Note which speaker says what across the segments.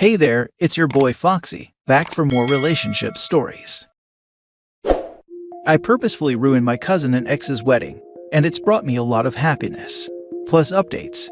Speaker 1: Hey there, it's your boy Foxy, back for more relationship stories. I purposefully ruined my cousin and ex's wedding, and it's brought me a lot of happiness. Plus updates.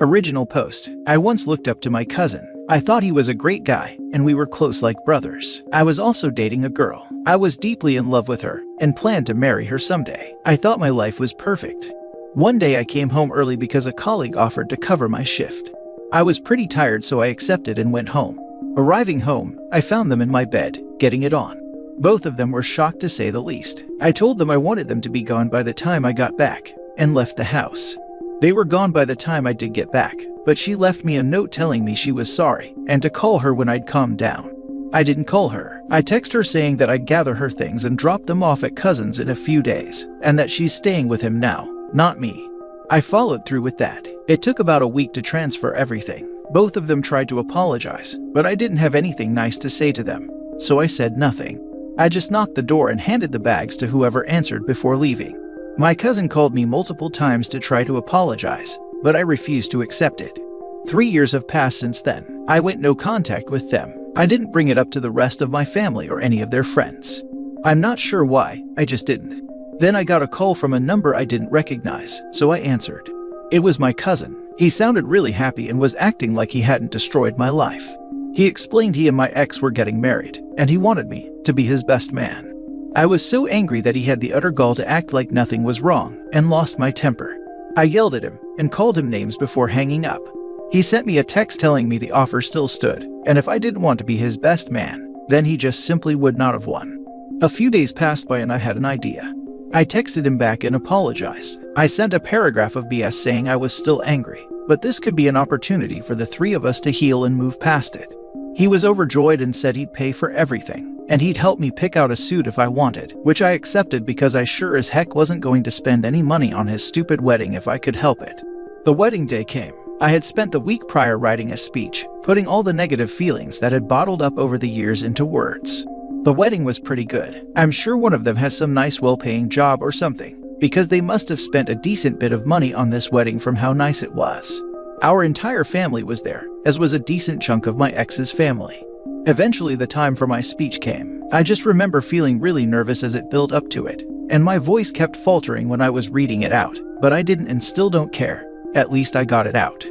Speaker 1: Original post. I once looked up to my cousin. I thought he was a great guy, and we were close like brothers. I was also dating a girl. I was deeply in love with her, and planned to marry her someday. I thought my life was perfect. One day I came home early because a colleague offered to cover my shift. I was pretty tired, so I accepted and went home. Arriving home, I found them in my bed, getting it on. Both of them were shocked to say the least. I told them I wanted them to be gone by the time I got back, and left the house. They were gone by the time I did get back, but she left me a note telling me she was sorry, and to call her when I'd calmed down. I didn't call her. I texted her saying that I'd gather her things and drop them off at cousin's in a few days, and that she's staying with him now, not me. I followed through with that. It took about a week to transfer everything. Both of them tried to apologize, but I didn't have anything nice to say to them, so I said nothing. I just knocked the door and handed the bags to whoever answered before leaving. My cousin called me multiple times to try to apologize, but I refused to accept it. 3 years have passed since then. I went no contact with them. I didn't bring it up to the rest of my family or any of their friends. I'm not sure why, I just didn't. Then I got a call from a number I didn't recognize, so I answered. It was my cousin. He sounded really happy and was acting like he hadn't destroyed my life. He explained he and my ex were getting married, and he wanted me to be his best man. I was so angry that he had the utter gall to act like nothing was wrong, and lost my temper. I yelled at him and called him names before hanging up. He sent me a text telling me the offer still stood, and if I didn't want to be his best man, then he just simply would not have won. A few days passed by and I had an idea. I texted him back and apologized. I sent a paragraph of BS saying I was still angry, but this could be an opportunity for the three of us to heal and move past it. He was overjoyed and said he'd pay for everything, and he'd help me pick out a suit if I wanted, which I accepted because I sure as heck wasn't going to spend any money on his stupid wedding if I could help it. The wedding day came. I had spent the week prior writing a speech, putting all the negative feelings that had bottled up over the years into words. The wedding was pretty good. I'm sure one of them has some nice well-paying job or something, because they must have spent a decent bit of money on this wedding from how nice it was. Our entire family was there, as was a decent chunk of my ex's family. Eventually the time for my speech came. I just remember feeling really nervous as it built up to it, and my voice kept faltering when I was reading it out, but I didn't and still don't care. At least I got it out.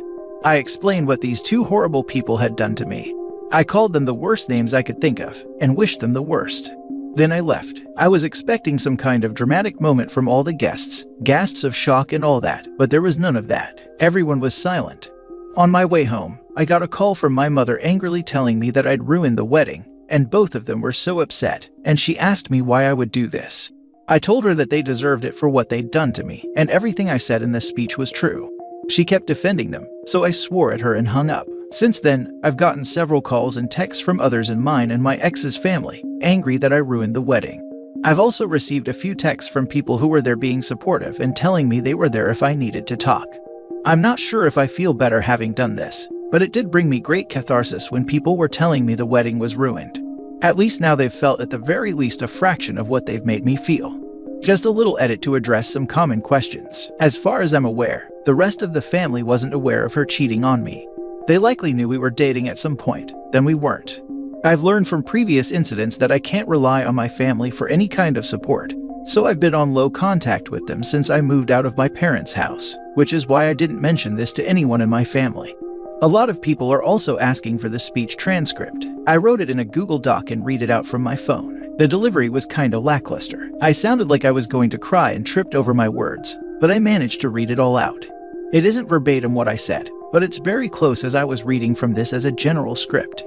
Speaker 1: I explained what these two horrible people had done to me. I called them the worst names I could think of, and wished them the worst. Then I left. I was expecting some kind of dramatic moment from all the guests, gasps of shock and all that, but there was none of that. Everyone was silent. On my way home, I got a call from my mother angrily telling me that I'd ruined the wedding, and both of them were so upset, and she asked me why I would do this. I told her that they deserved it for what they'd done to me, and everything I said in this speech was true. She kept defending them, so I swore at her and hung up. Since then, I've gotten several calls and texts from others in mine and my ex's family, angry that I ruined the wedding. I've also received a few texts from people who were there being supportive and telling me they were there if I needed to talk. I'm not sure if I feel better having done this, but it did bring me great catharsis when people were telling me the wedding was ruined. At least now they've felt at the very least a fraction of what they've made me feel. Just a little edit to address some common questions. As far as I'm aware, the rest of the family wasn't aware of her cheating on me. They likely knew we were dating at some point, then we weren't. I've learned from previous incidents that I can't rely on my family for any kind of support, so I've been on low contact with them since I moved out of my parents' house, which is why I didn't mention this to anyone in my family. A lot of people are also asking for the speech transcript. I wrote it in a Google Doc and read it out from my phone. The delivery was kinda lackluster. I sounded like I was going to cry and tripped over my words, but I managed to read it all out. It isn't verbatim what I said, but it's very close as I was reading from this as a general script.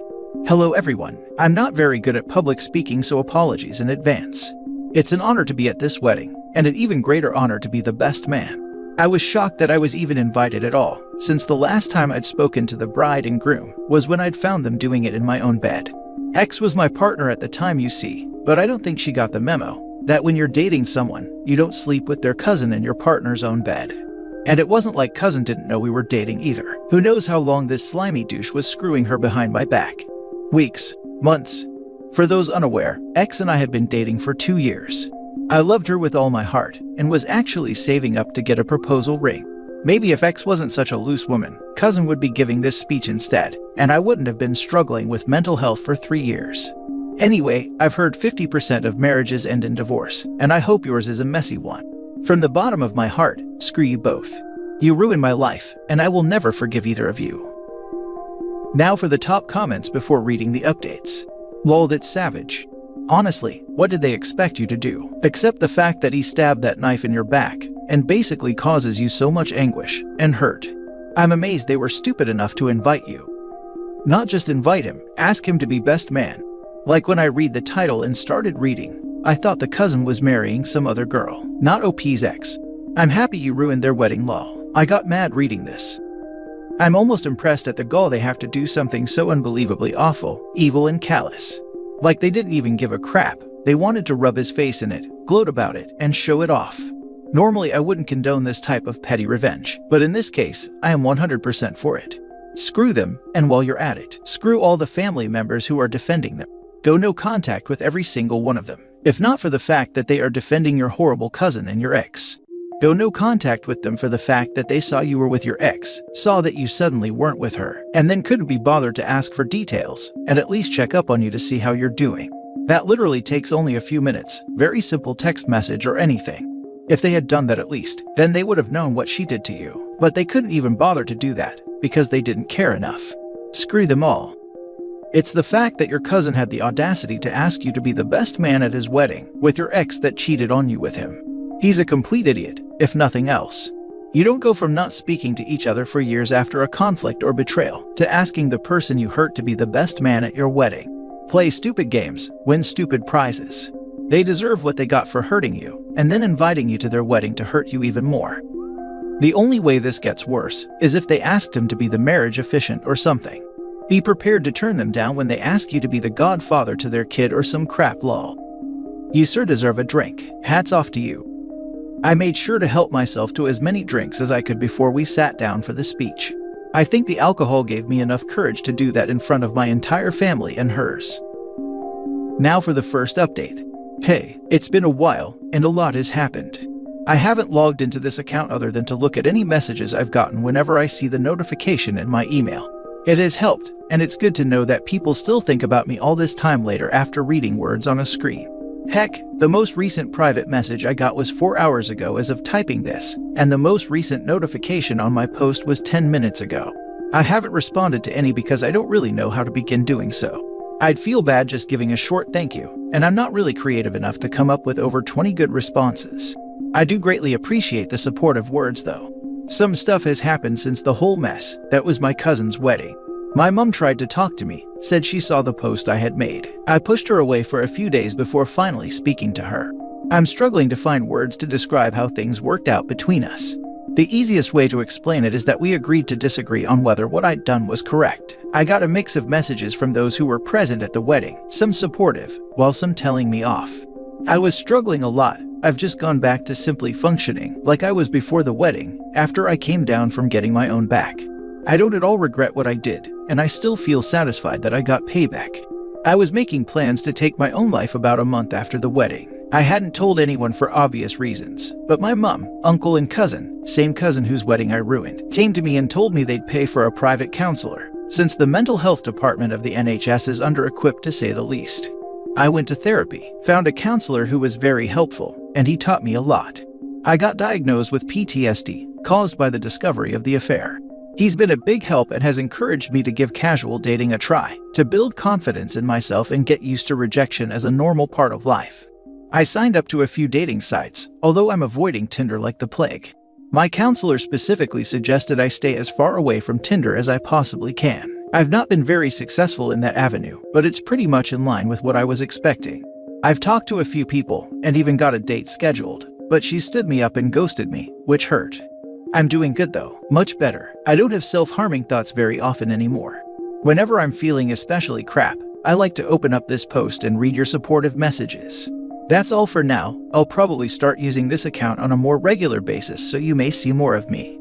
Speaker 1: Hello everyone. I'm not very good at public speaking, so apologies in advance. It's an honor to be at this wedding, and an even greater honor to be the best man. I was shocked that I was even invited at all, since the last time I'd spoken to the bride and groom was when I'd found them doing it in my own bed. Ex was my partner at the time, you see, but I don't think she got the memo that when you're dating someone, you don't sleep with their cousin in your partner's own bed. And it wasn't like cousin didn't know we were dating either. Who knows how long this slimy douche was screwing her behind my back. Weeks, months. For those unaware, ex and I had been dating for 2 years. I loved her with all my heart and was actually saving up to get a proposal ring. Maybe if X wasn't such a loose woman, cousin would be giving this speech instead, and I wouldn't have been struggling with mental health for 3 years. Anyway, I've heard 50% of marriages end in divorce, and I hope yours is a messy one. From the bottom of my heart, screw you both. You ruined my life, and I will never forgive either of you. Now for the top comments before reading the updates. Lol, that's savage. Honestly, what did they expect you to do? Except the fact that he stabbed that knife in your back, and basically causes you so much anguish and hurt. I'm amazed they were stupid enough to invite you. Not just invite him, ask him to be best man. Like when I read the title and started reading, I thought the cousin was marrying some other girl, not OP's ex. I'm happy you ruined their wedding, lol. I got mad reading this. I'm almost impressed at the gall they have to do something so unbelievably awful, evil and callous. Like they didn't even give a crap. They wanted to rub his face in it, gloat about it, and show it off. Normally I wouldn't condone this type of petty revenge, but in this case, I am 100% for it. Screw them, and while you're at it, screw all the family members who are defending them. Go no contact with every single one of them, if not for the fact that they are defending your horrible cousin and your ex. Go no contact with them for the fact that they saw you were with your ex, saw that you suddenly weren't with her, and then couldn't be bothered to ask for details, and at least check up on you to see how you're doing. That literally takes only a few minutes, very simple text message or anything. If they had done that at least, then they would have known what she did to you. But they couldn't even bother to do that, because they didn't care enough. Screw them all. It's the fact that your cousin had the audacity to ask you to be the best man at his wedding with your ex that cheated on you with him. He's a complete idiot, if nothing else. You don't go from not speaking to each other for years after a conflict or betrayal to asking the person you hurt to be the best man at your wedding. Play stupid games, win stupid prizes. They deserve what they got for hurting you, and then inviting you to their wedding to hurt you even more. The only way this gets worse is if they asked him to be the marriage officiant or something. Be prepared to turn them down when they ask you to be the godfather to their kid or some crap, lol. You sir deserve a drink. Hats off to you. I made sure to help myself to as many drinks as I could before we sat down for the speech. I think the alcohol gave me enough courage to do that in front of my entire family and hers. Now for the first update. Hey, it's been a while, and a lot has happened. I haven't logged into this account other than to look at any messages I've gotten whenever I see the notification in my email. It has helped, and it's good to know that people still think about me all this time later after reading words on a screen. Heck, the most recent private message I got was 4 hours ago as of typing this, and the most recent notification on my post was 10 minutes ago. I haven't responded to any because I don't really know how to begin doing so. I'd feel bad just giving a short thank you, and I'm not really creative enough to come up with over 20 good responses. I do greatly appreciate the supportive words though. Some stuff has happened since the whole mess that was my cousin's wedding. My mom tried to talk to me, said she saw the post I had made. I pushed her away for a few days before finally speaking to her. I'm struggling to find words to describe how things worked out between us. The easiest way to explain it is that we agreed to disagree on whether what I'd done was correct. I got a mix of messages from those who were present at the wedding, some supportive, while some telling me off. I was struggling a lot. I've just gone back to simply functioning like I was before the wedding, after I came down from getting my own back. I don't at all regret what I did, and I still feel satisfied that I got payback. I was making plans to take my own life about a month after the wedding. I hadn't told anyone for obvious reasons, but my mom, uncle, and cousin, same cousin whose wedding I ruined, came to me and told me they'd pay for a private counselor, since the mental health department of the NHS is under-equipped to say the least. I went to therapy, found a counselor who was very helpful, and he taught me a lot. I got diagnosed with PTSD, caused by the discovery of the affair. He's been a big help and has encouraged me to give casual dating a try, to build confidence in myself and get used to rejection as a normal part of life. I signed up to a few dating sites, although I'm avoiding Tinder like the plague. My counselor specifically suggested I stay as far away from Tinder as I possibly can. I've not been very successful in that avenue, but it's pretty much in line with what I was expecting. I've talked to a few people and even got a date scheduled, but she stood me up and ghosted me, which hurt. I'm doing good though, much better. I don't have self-harming thoughts very often anymore. Whenever I'm feeling especially crap, I like to open up this post and read your supportive messages. That's all for now. I'll probably start using this account on a more regular basis so you may see more of me.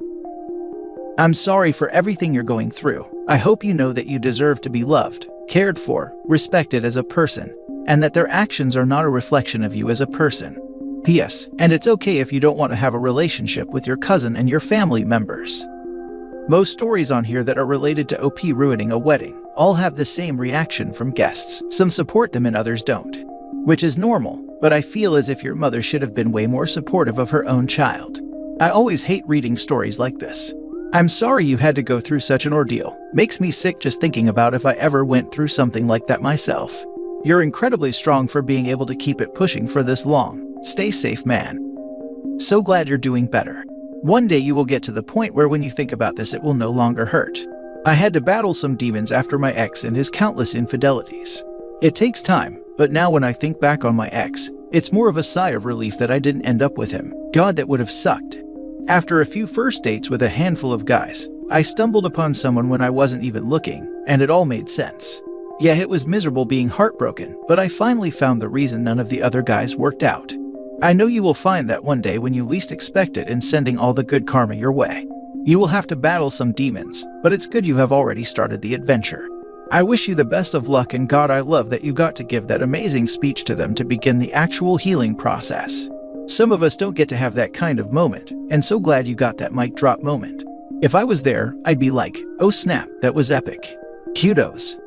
Speaker 1: I'm sorry for everything you're going through. I hope you know that you deserve to be loved, cared for, respected as a person, and that their actions are not a reflection of you as a person. P.S. And it's okay if you don't want to have a relationship with your cousin and your family members. Most stories on here that are related to OP ruining a wedding all have the same reaction from guests. Some support them and others don't, which is normal, but I feel as if your mother should have been way more supportive of her own child. I always hate reading stories like this. I'm sorry you had to go through such an ordeal. Makes me sick just thinking about if I ever went through something like that myself. You're incredibly strong for being able to keep it pushing for this long. Stay safe, man. So glad you're doing better. One day you will get to the point where when you think about this it will no longer hurt. I had to battle some demons after my ex and his countless infidelities. It takes time, but now when I think back on my ex, it's more of a sigh of relief that I didn't end up with him. God, that would have sucked. After a few first dates with a handful of guys, I stumbled upon someone when I wasn't even looking, and it all made sense. Yeah, it was miserable being heartbroken, but I finally found the reason none of the other guys worked out. I know you will find that one day when you least expect it and sending all the good karma your way. You will have to battle some demons, but it's good you have already started the adventure. I wish you the best of luck, and God, I love that you got to give that amazing speech to them to begin the actual healing process. Some of us don't get to have that kind of moment, and so glad you got that mic drop moment. If I was there, I'd be like, oh snap, that was epic. Kudos.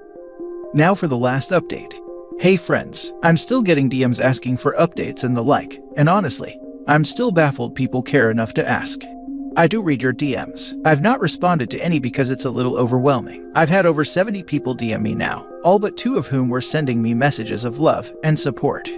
Speaker 1: Now for the last update. Hey friends, I'm still getting DMs asking for updates and the like, and honestly, I'm still baffled people care enough to ask. I do read your DMs. I've not responded to any because it's a little overwhelming. I've had over 70 people DM me now, all but 2 of whom were sending me messages of love and support.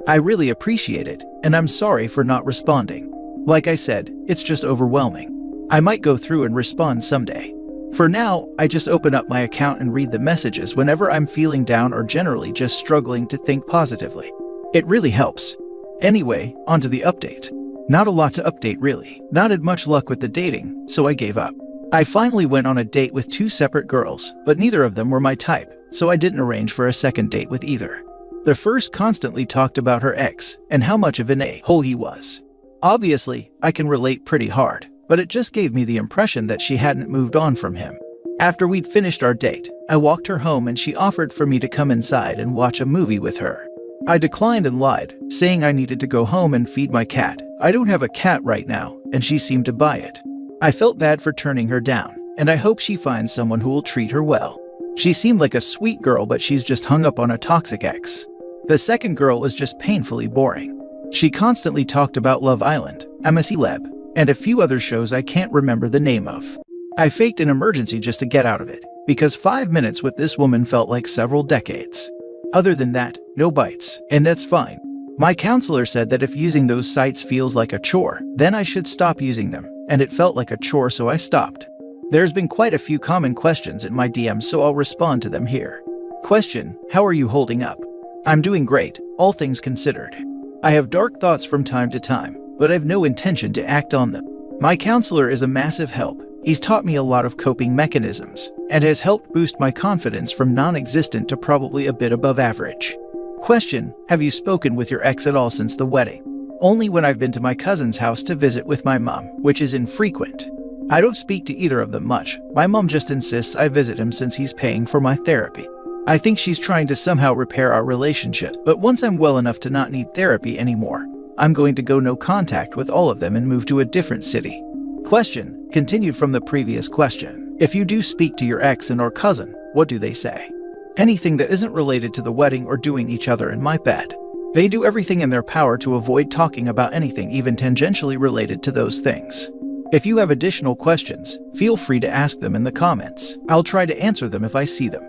Speaker 1: I really appreciate it, and I'm sorry for not responding. Like I said, it's just overwhelming. I might go through and respond someday. For now, I just open up my account and read the messages whenever I'm feeling down or generally just struggling to think positively. It really helps. Anyway, onto the update. Not a lot to update really. Not had much luck with the dating, so I gave up. I finally went on a date with 2 separate girls, but neither of them were my type, so I didn't arrange for a second date with either. The first constantly talked about her ex and how much of an a-hole he was. Obviously, I can relate pretty hard, but it just gave me the impression that she hadn't moved on from him. After we'd finished our date, I walked her home and she offered for me to come inside and watch a movie with her. I declined and lied, saying I needed to go home and feed my cat. I don't have a cat right now, and she seemed to buy it. I felt bad for turning her down, and I hope she finds someone who will treat her well. She seemed like a sweet girl, but she's just hung up on a toxic ex. The second girl was just painfully boring. She constantly talked about Love Island, I'm a celeb, and a few other shows I can't remember the name of. I faked an emergency just to get out of it, because 5 minutes with this woman felt like several decades. Other than that, no bites, and that's fine. My counselor said that if using those sites feels like a chore, then I should stop using them, and it felt like a chore, so I stopped. There's been quite a few common questions in my DMs, so I'll respond to them here. Question: how are you holding up? I'm doing great, all things considered. I have dark thoughts from time to time, but I've no intention to act on them. My counselor is a massive help. He's taught me a lot of coping mechanisms, and has helped boost my confidence from non-existent to probably a bit above average. Question: have you spoken with your ex at all since the wedding? Only when I've been to my cousin's house to visit with my mom, which is infrequent. I don't speak to either of them much. My mom just insists I visit him since he's paying for my therapy. I think she's trying to somehow repair our relationship, but once I'm well enough to not need therapy anymore, I'm going to go no contact with all of them and move to a different city. Question: continued from the previous question. If you do speak to your ex and or cousin, what do they say? Anything that isn't related to the wedding or doing each other in my bed. They do everything in their power to avoid talking about anything even tangentially related to those things. If you have additional questions, feel free to ask them in the comments. I'll try to answer them if I see them.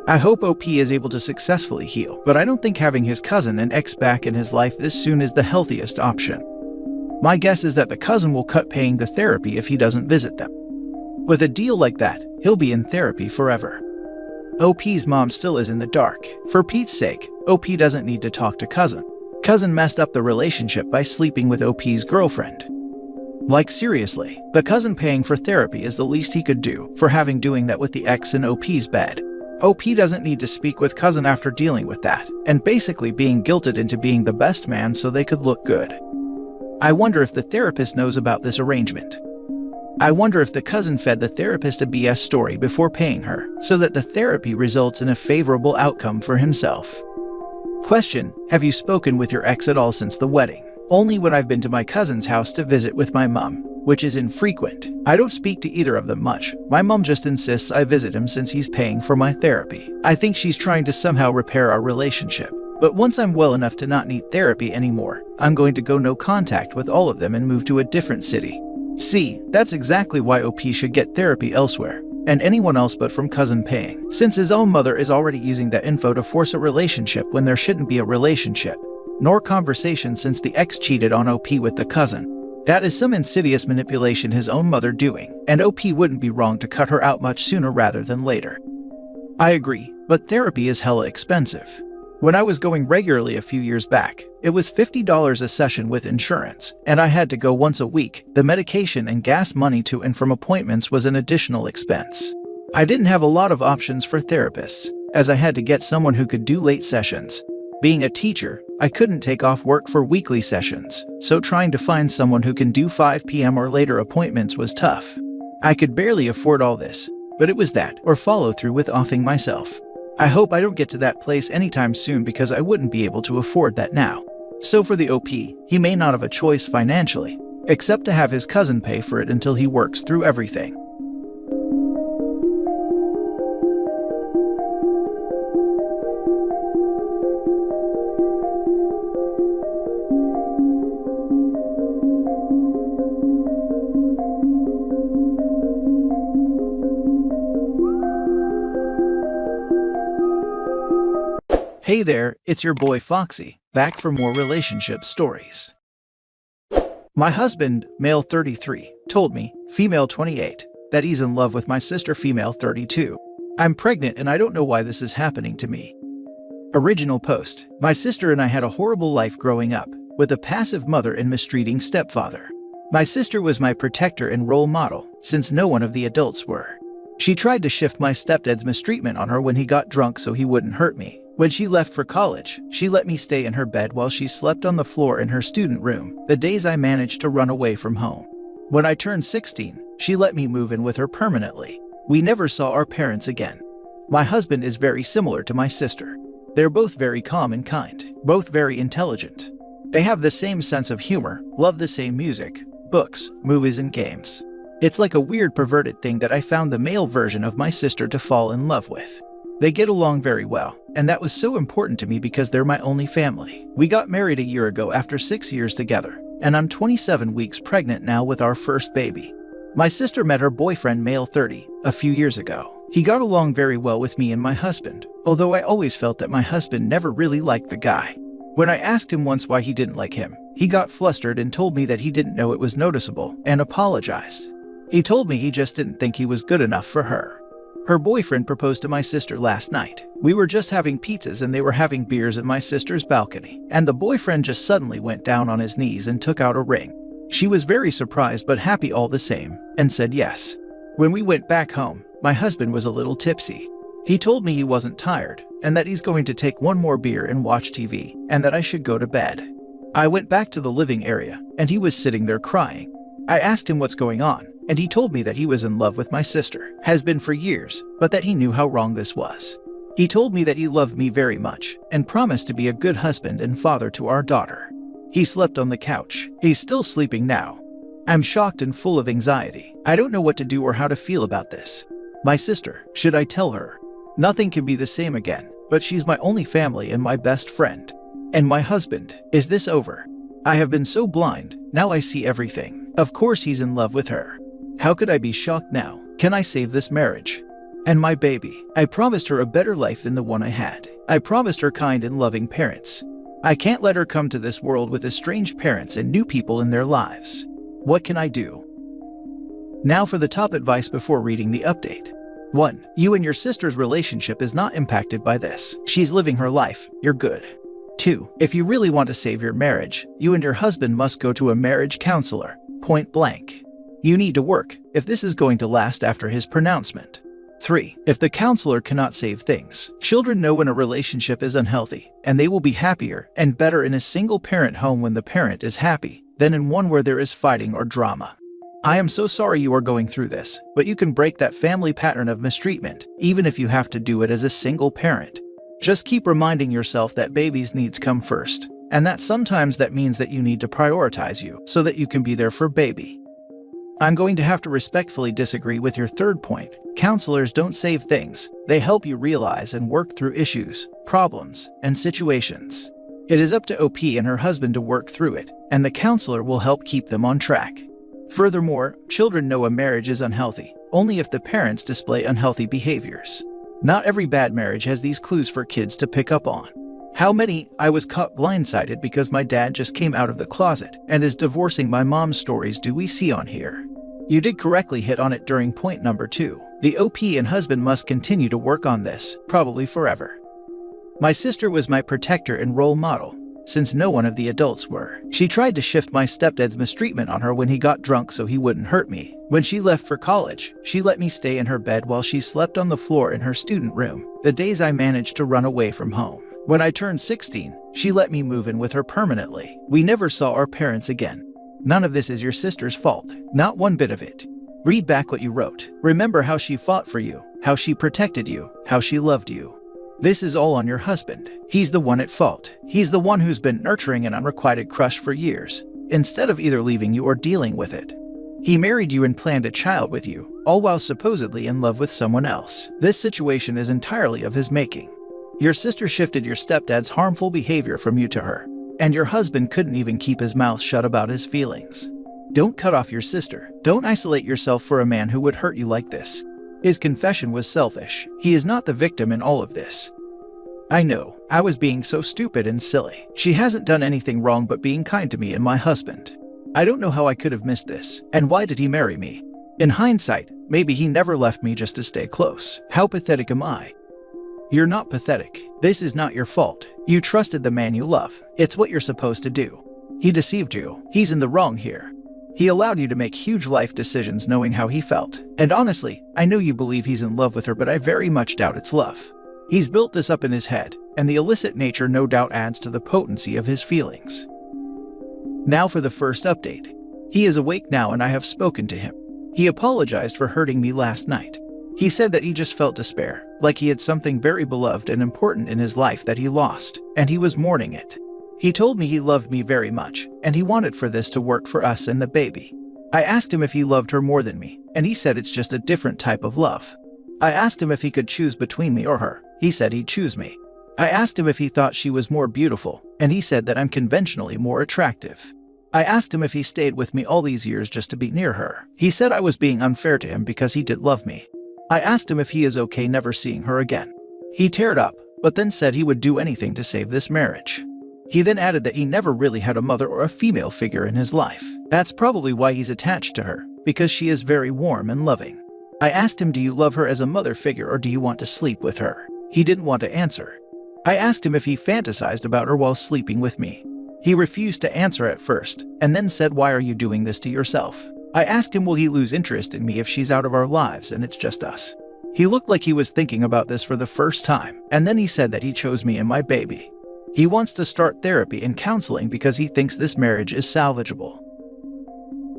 Speaker 1: I hope OP is able to successfully heal, but I don't think having his cousin and ex back in his life this soon is the healthiest option. My guess is that the cousin will cut paying the therapy if he doesn't visit them. With a deal like that, he'll be in therapy forever. OP's mom still is in the dark. For Pete's sake, OP doesn't need to talk to cousin. Cousin messed up the relationship by sleeping with OP's girlfriend. Like seriously, the cousin paying for therapy is the least he could do for having doing that with the ex in OP's bed. OP doesn't need to speak with cousin after dealing with that, and basically being guilted into being the best man so they could look good. I wonder if the therapist knows about this arrangement. I wonder if the cousin fed the therapist a BS story before paying her, so that the therapy results in a favorable outcome for himself. Question: have you spoken with your ex at all since the wedding? Only when I've been to my cousin's house to visit with my mom, which is infrequent. I don't speak to either of them much. My mom just insists I visit him since he's paying for my therapy. I think she's trying to somehow repair our relationship. But once I'm well enough to not need therapy anymore, I'm going to go no contact with all of them and move to a different city. See, that's exactly why OP should get therapy elsewhere, and anyone else but from cousin paying, since his own mother is already using that info to force a relationship when there shouldn't be a relationship, nor conversation since the ex cheated on OP with the cousin. That is some insidious manipulation his own mother doing, and OP wouldn't be wrong to cut her out much sooner rather than later. I agree, but therapy is hella expensive. When I was going regularly a few years back, it was $50 a session with insurance, and I had to go once a week. The medication and gas money to and from appointments was an additional expense. I didn't have a lot of options for therapists, as I had to get someone who could do late sessions. Being a teacher, I couldn't take off work for weekly sessions, so trying to find someone who can do 5 p.m. or later appointments was tough. I could barely afford all this, but it was that or follow through with offing myself. I hope I don't get to that place anytime soon because I wouldn't be able to afford that now. So for the OP, he may not have a choice financially, except to have his cousin pay for it until he works through everything. Hey there, it's your boy Foxy, back for more relationship stories. My husband, male 33, told me, female 28, that he's in love with my sister, female 32. I'm pregnant and I don't know why this is happening to me. Original post: my sister and I had a horrible life growing up, with a passive mother and mistreating stepfather. My sister was my protector and role model, since no one of the adults were. She tried to shift my stepdad's mistreatment on her when he got drunk so he wouldn't hurt me. When she left for college, she let me stay in her bed while she slept on the floor in her student room, the days I managed to run away from home. When I turned 16, she let me move in with her permanently. We never saw our parents again. My husband is very similar to my sister. They're both very calm and kind, both very intelligent. They have the same sense of humor, love the same music, books, movies, and games. It's like a weird perverted thing that I found the male version of my sister to fall in love with. They get along very well, and that was so important to me because they're my only family. We got married a year ago after 6 years together, and I'm 27 weeks pregnant now with our first baby. My sister met her boyfriend, male 30, a few years ago. He got along very well with me and my husband, although I always felt that my husband never really liked the guy. When I asked him once why he didn't like him, he got flustered and told me that he didn't know it was noticeable and apologized. He told me he just didn't think he was good enough for her. Her boyfriend proposed to my sister last night. We were just having pizzas and they were having beers at my sister's balcony, and the boyfriend just suddenly went down on his knees and took out a ring. She was very surprised but happy all the same, and said yes. When we went back home, my husband was a little tipsy. He told me he wasn't tired, and that he's going to take one more beer and watch TV, and that I should go to bed. I went back to the living area, and he was sitting there crying. I asked him what's going on, and he told me that he was in love with my sister, has been for years, but that he knew how wrong this was. He told me that he loved me very much, and promised to be a good husband and father to our daughter. He slept on the couch. He's still sleeping now. I'm shocked and full of anxiety. I don't know what to do or how to feel about this. My sister, should I tell her? Nothing can be the same again, but she's my only family and my best friend. And my husband, is this over? I have been so blind, now I see everything. Of course he's in love with her. How could I be shocked now? Can I save this marriage? And my baby, I promised her a better life than the one I had. I promised her kind and loving parents. I can't let her come to this world with estranged parents and new people in their lives. What can I do? Now for the top advice before reading the update. 1. You and your sister's relationship is not impacted by this. She's living her life, you're good. 2. If you really want to save your marriage, you and your husband must go to a marriage counselor, point blank. You need to work, if this is going to last after his pronouncement. 3. If the counselor cannot save things, children know when a relationship is unhealthy, and they will be happier and better in a single-parent home when the parent is happy, than in one where there is fighting or drama. I am so sorry you are going through this, but you can break that family pattern of mistreatment, even if you have to do it as a single parent. Just keep reminding yourself that baby's needs come first, and that sometimes that means that you need to prioritize you so that you can be there for baby. I'm going to have to respectfully disagree with your third point. Counselors don't save things, they help you realize and work through issues, problems, and situations. It is up to OP and her husband to work through it, and the counselor will help keep them on track. Furthermore, children know a marriage is unhealthy only if the parents display unhealthy behaviors. Not every bad marriage has these clues for kids to pick up on. How many "I was caught blindsided because my dad just came out of the closet and is divorcing my mom" stories do we see on here? You did correctly hit on it during point number 2. The OP and husband must continue to work on this, probably forever. My sister was my protector and role model, since no one of the adults were. She tried to shift my stepdad's mistreatment on her when he got drunk so he wouldn't hurt me. When she left for college, she let me stay in her bed while she slept on the floor in her student room, the days I managed to run away from home. When I turned 16, she let me move in with her permanently. We never saw our parents again. None of this is your sister's fault, not one bit of it. Read back what you wrote. Remember how she fought for you, how she protected you, how she loved you. This is all on your husband. He's the one at fault. He's the one who's been nurturing an unrequited crush for years, instead of either leaving you or dealing with it. He married you and planned a child with you, all while supposedly in love with someone else. This situation is entirely of his making. Your sister shifted your stepdad's harmful behavior from you to her, and your husband couldn't even keep his mouth shut about his feelings. Don't cut off your sister. Don't isolate yourself for a man who would hurt you like this. His confession was selfish. He is not the victim in all of this. I know, I was being so stupid and silly. She hasn't done anything wrong but being kind to me and my husband. I don't know how I could have missed this, and why did he marry me? In hindsight, maybe he never left me just to stay close. How pathetic am I? You're not pathetic. This is not your fault. You trusted the man you love. It's what you're supposed to do. He deceived you. He's in the wrong here. He allowed you to make huge life decisions knowing how he felt. And honestly, I know you believe he's in love with her, but I very much doubt it's love. He's built this up in his head, and the illicit nature no doubt adds to the potency of his feelings. Now for the first update. He is awake now and I have spoken to him. He apologized for hurting me last night. He said that he just felt despair, like he had something very beloved and important in his life that he lost, and he was mourning it. He told me he loved me very much, and he wanted for this to work for us and the baby. I asked him if he loved her more than me, and he said it's just a different type of love. I asked him if he could choose between me or her. He said he'd choose me. I asked him if he thought she was more beautiful, and he said that I'm conventionally more attractive. I asked him if he stayed with me all these years just to be near her. He said I was being unfair to him because he did love me. I asked him if he is okay never seeing her again. He teared up, but then said he would do anything to save this marriage. He then added that he never really had a mother or a female figure in his life. That's probably why he's attached to her, because she is very warm and loving. I asked him, do you love her as a mother figure or do you want to sleep with her? He didn't want to answer. I asked him if he fantasized about her while sleeping with me. He refused to answer at first, and then said, why are you doing this to yourself? I asked him, will he lose interest in me if she's out of our lives and it's just us? He looked like he was thinking about this for the first time, and then he said that he chose me and my baby. He wants to start therapy and counseling because he thinks this marriage is salvageable.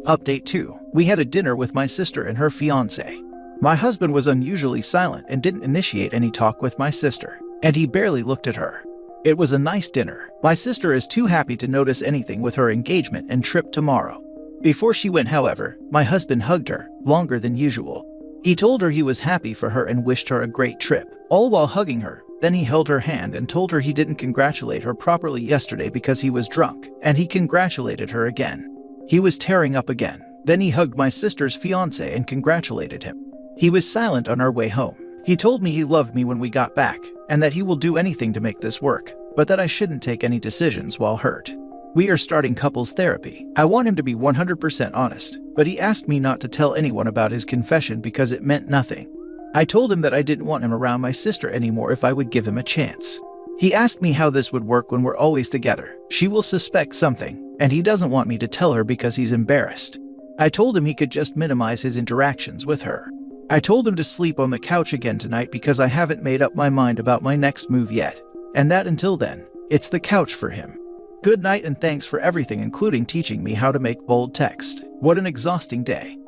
Speaker 1: Update 2. We had a dinner with my sister and her fiancé. My husband was unusually silent and didn't initiate any talk with my sister, and he barely looked at her. It was a nice dinner. My sister is too happy to notice anything with her engagement and trip tomorrow. Before she went, however, my husband hugged her, longer than usual. He told her he was happy for her and wished her a great trip, all while hugging her. Then he held her hand and told her he didn't congratulate her properly yesterday because he was drunk, and he congratulated her again. He was tearing up again. Then he hugged my sister's fiancé and congratulated him. He was silent on our way home. He told me he loved me when we got back, and that he will do anything to make this work, but that I shouldn't take any decisions while hurt. We are starting couples therapy. I want him to be 100% honest, but he asked me not to tell anyone about his confession because it meant nothing. I told him that I didn't want him around my sister anymore if I would give him a chance. He asked me how this would work when we're always together. She will suspect something, and he doesn't want me to tell her because he's embarrassed. I told him he could just minimize his interactions with her. I told him to sleep on the couch again tonight because I haven't made up my mind about my next move yet, and that until then, it's the couch for him. Good night and thanks for everything, including teaching me how to make bold text. What an exhausting day.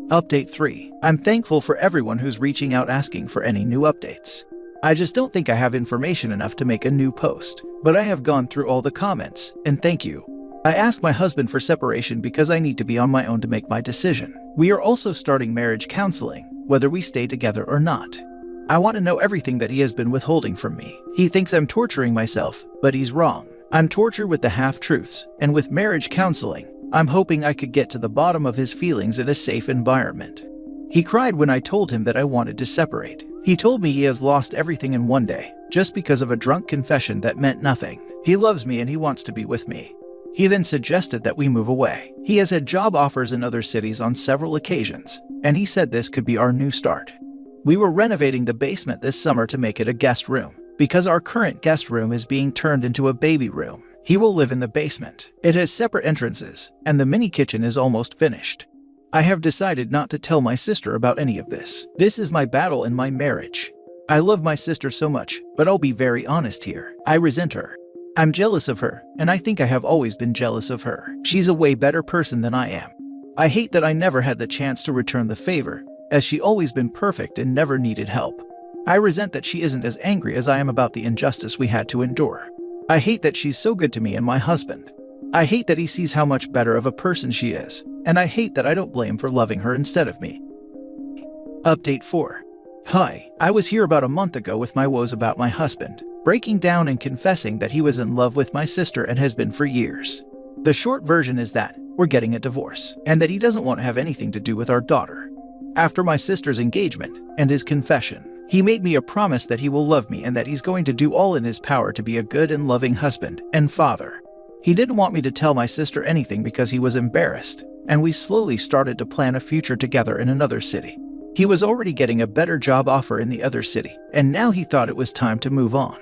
Speaker 1: Update 3. I'm thankful for everyone who's reaching out asking for any new updates. I just don't think I have information enough to make a new post, but I have gone through all the comments, and thank you. I asked my husband for separation because I need to be on my own to make my decision. We are also starting marriage counseling, whether we stay together or not. I want to know everything that he has been withholding from me. He thinks I'm torturing myself, but he's wrong. I'm tortured with the half-truths, and with marriage counseling, I'm hoping I could get to the bottom of his feelings in a safe environment. He cried when I told him that I wanted to separate. He told me he has lost everything in one day, just because of a drunk confession that meant nothing. He loves me and he wants to be with me. He then suggested that we move away. He has had job offers in other cities on several occasions, and he said this could be our new start. We were renovating the basement this summer to make it a guest room, because our current guest room is being turned into a baby room. He will live in the basement. It has separate entrances, and the mini kitchen is almost finished. I have decided not to tell my sister about any of this. This is my battle in my marriage. I love my sister so much, but I'll be very honest here. I resent her. I'm jealous of her, and I think I have always been jealous of her. She's a way better person than I am. I hate that I never had the chance to return the favor, as she always been perfect and never needed help. I resent that she isn't as angry as I am about the injustice we had to endure. I hate that she's so good to me and my husband. I hate that he sees how much better of a person she is, and I hate that I don't blame him for loving her instead of me. Update 4. Hi, I was here about a month ago with my woes about my husband, breaking down and confessing that he was in love with my sister and has been for years. The short version is that we're getting a divorce, and that he doesn't want to have anything to do with our daughter. After my sister's engagement and his confession, he made me a promise that he will love me and that he's going to do all in his power to be a good and loving husband and father. He didn't want me to tell my sister anything because he was embarrassed, and we slowly started to plan a future together in another city. He was already getting a better job offer in the other city, and now he thought it was time to move on.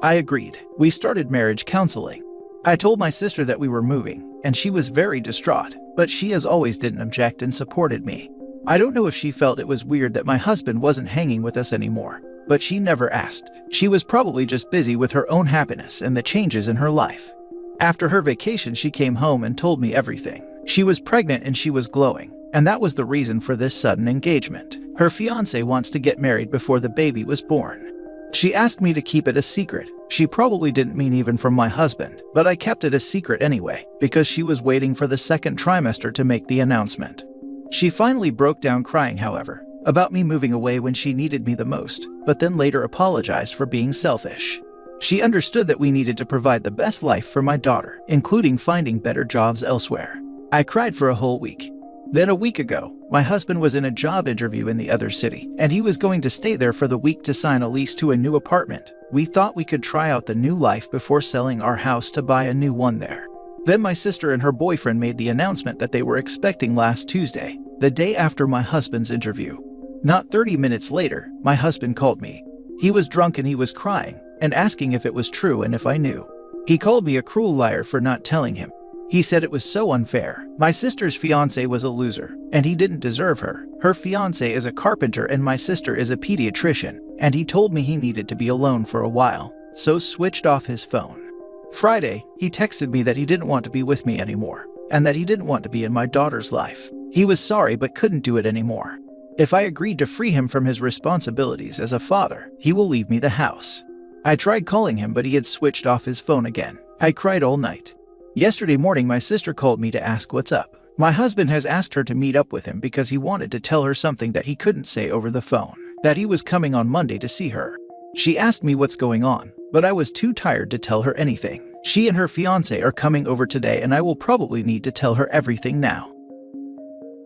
Speaker 1: I agreed. We started marriage counseling. I told my sister that we were moving, and she was very distraught, but she as always didn't object and supported me. I don't know if she felt it was weird that my husband wasn't hanging with us anymore, but she never asked. She was probably just busy with her own happiness and the changes in her life. After her vacation, she came home and told me everything. She was pregnant and she was glowing, and that was the reason for this sudden engagement. Her fiancé wants to get married before the baby was born. She asked me to keep it a secret. She probably didn't mean even from my husband, but I kept it a secret anyway, because she was waiting for the second trimester to make the announcement. She finally broke down crying, however, about me moving away when she needed me the most, but then later apologized for being selfish. She understood that we needed to provide the best life for my daughter, including finding better jobs elsewhere. I cried for a whole week. Then a week ago, my husband was in a job interview in the other city, and he was going to stay there for the week to sign a lease to a new apartment. We thought we could try out the new life before selling our house to buy a new one there. Then my sister and her boyfriend made the announcement that they were expecting last Tuesday, the day after my husband's interview. Not 30 minutes later, my husband called me. He was drunk and he was crying, and asking if it was true and if I knew. He called me a cruel liar for not telling him. He said it was so unfair. My sister's fiancé was a loser, and he didn't deserve her. Her fiancé is a carpenter and my sister is a pediatrician, and he told me he needed to be alone for a while, so switched off his phone. Friday, he texted me that he didn't want to be with me anymore, and that he didn't want to be in my daughter's life. He was sorry but couldn't do it anymore. If I agreed to free him from his responsibilities as a father, he will leave me the house. I tried calling him, but he had switched off his phone again. I cried all night. Yesterday morning, my sister called me to ask what's up. My husband has asked her to meet up with him because he wanted to tell her something that he couldn't say over the phone, that he was coming on Monday to see her. She asked me what's going on, but I was too tired to tell her anything. She and her fiancé are coming over today, and I will probably need to tell her everything now.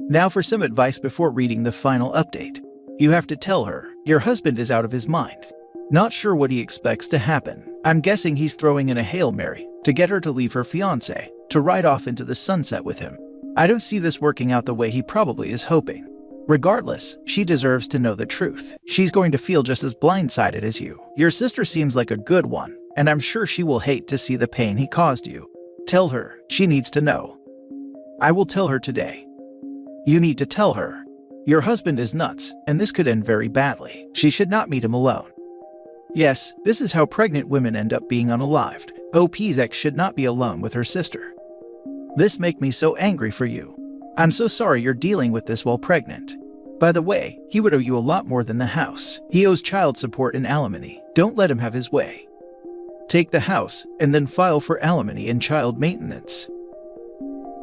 Speaker 1: Now for some advice before reading the final update. You have to tell her your husband is out of his mind. Not sure what he expects to happen. I'm guessing he's throwing in a Hail Mary to get her to leave her fiancé, to ride off into the sunset with him. I don't see this working out the way he probably is hoping. Regardless, she deserves to know the truth. She's going to feel just as blindsided as you. Your sister seems like a good one, and I'm sure she will hate to see the pain he caused you. Tell her. She needs to know. I will tell her today. You need to tell her. Your husband is nuts, and this could end very badly. She should not meet him alone. Yes, this is how pregnant women end up being unalived. OP's ex should not be alone with her sister. This makes me so angry for you. I'm so sorry you're dealing with this while pregnant. By the way, he would owe you a lot more than the house. He owes child support and alimony. Don't let him have his way. Take the house, and then file for alimony and child maintenance.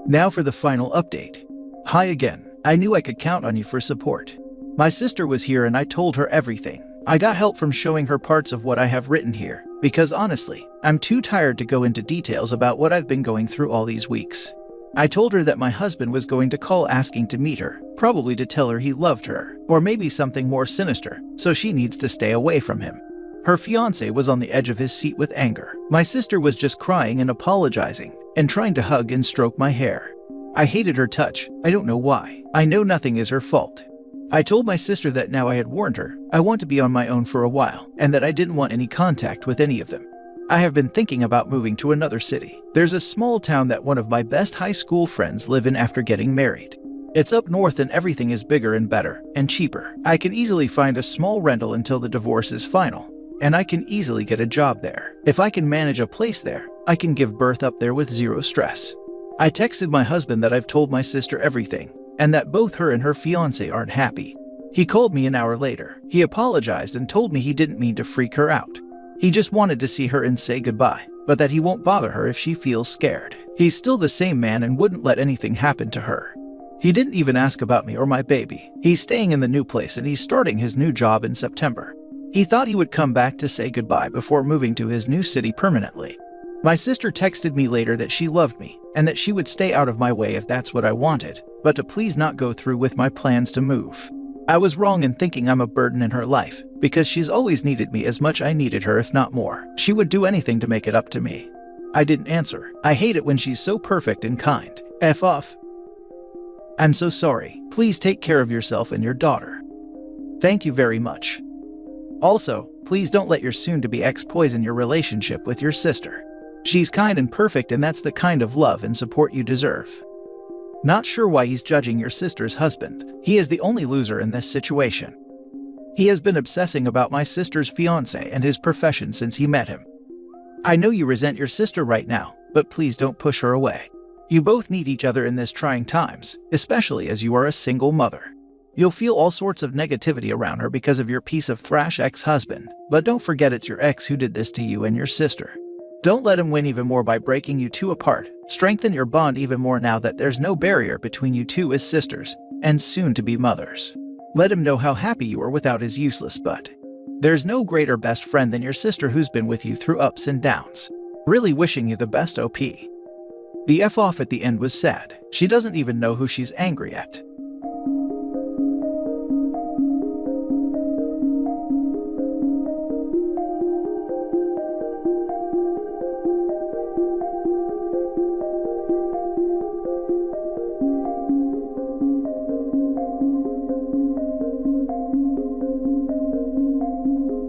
Speaker 1: Now for the final update. Hi again. I knew I could count on you for support. My sister was here and I told her everything. I got help from showing her parts of what I have written here, because honestly, I'm too tired to go into details about what I've been going through all these weeks. I told her that my husband was going to call asking to meet her, probably to tell her he loved her, or maybe something more sinister, so she needs to stay away from him. Her fiancé was on the edge of his seat with anger. My sister was just crying and apologizing, and trying to hug and stroke my hair. I hated her touch. I don't know why. I know nothing is her fault. I told my sister that now I had warned her, I want to be on my own for a while, and that I didn't want any contact with any of them. I have been thinking about moving to another city. There's a small town that one of my best high school friends live in after getting married. It's up north and everything is bigger and better, and cheaper. I can easily find a small rental until the divorce is final, and I can easily get a job there. If I can manage a place there, I can give birth up there with zero stress. I texted my husband that I've told my sister everything, and that both her and her fiancé aren't happy. He called me an hour later. He apologized and told me he didn't mean to freak her out. He just wanted to see her and say goodbye, but that he won't bother her if she feels scared. He's still the same man and wouldn't let anything happen to her. He didn't even ask about me or my baby. He's staying in the new place and he's starting his new job in September. He thought he would come back to say goodbye before moving to his new city permanently. My sister texted me later that she loved me and that she would stay out of my way if that's what I wanted, but to please not go through with my plans to move. I was wrong in thinking I'm a burden in her life, because she's always needed me as much I needed her if not more. She would do anything to make it up to me. I didn't answer. I hate it when she's so perfect and kind. F off. I'm so sorry. Please take care of yourself and your daughter. Thank you very much. Also, please don't let your soon-to-be ex poison your relationship with your sister. She's kind and perfect and that's the kind of love and support you deserve. Not sure why he's judging your sister's husband. He is the only loser in this situation. He has been obsessing about my sister's fiancé and his profession since he met him. I know you resent your sister right now, but please don't push her away. You both need each other in this trying times, especially as you are a single mother. You'll feel all sorts of negativity around her because of your piece of thrash ex-husband, but don't forget it's your ex who did this to you and your sister. Don't let him win even more by breaking you two apart. Strengthen your bond even more now that there's no barrier between you two as sisters, and soon-to-be mothers. Let him know how happy you are without his useless butt. There's no greater best friend than your sister who's been with you through ups and downs. Really wishing you the best, OP. The F off at the end was sad. She doesn't even know who she's angry at.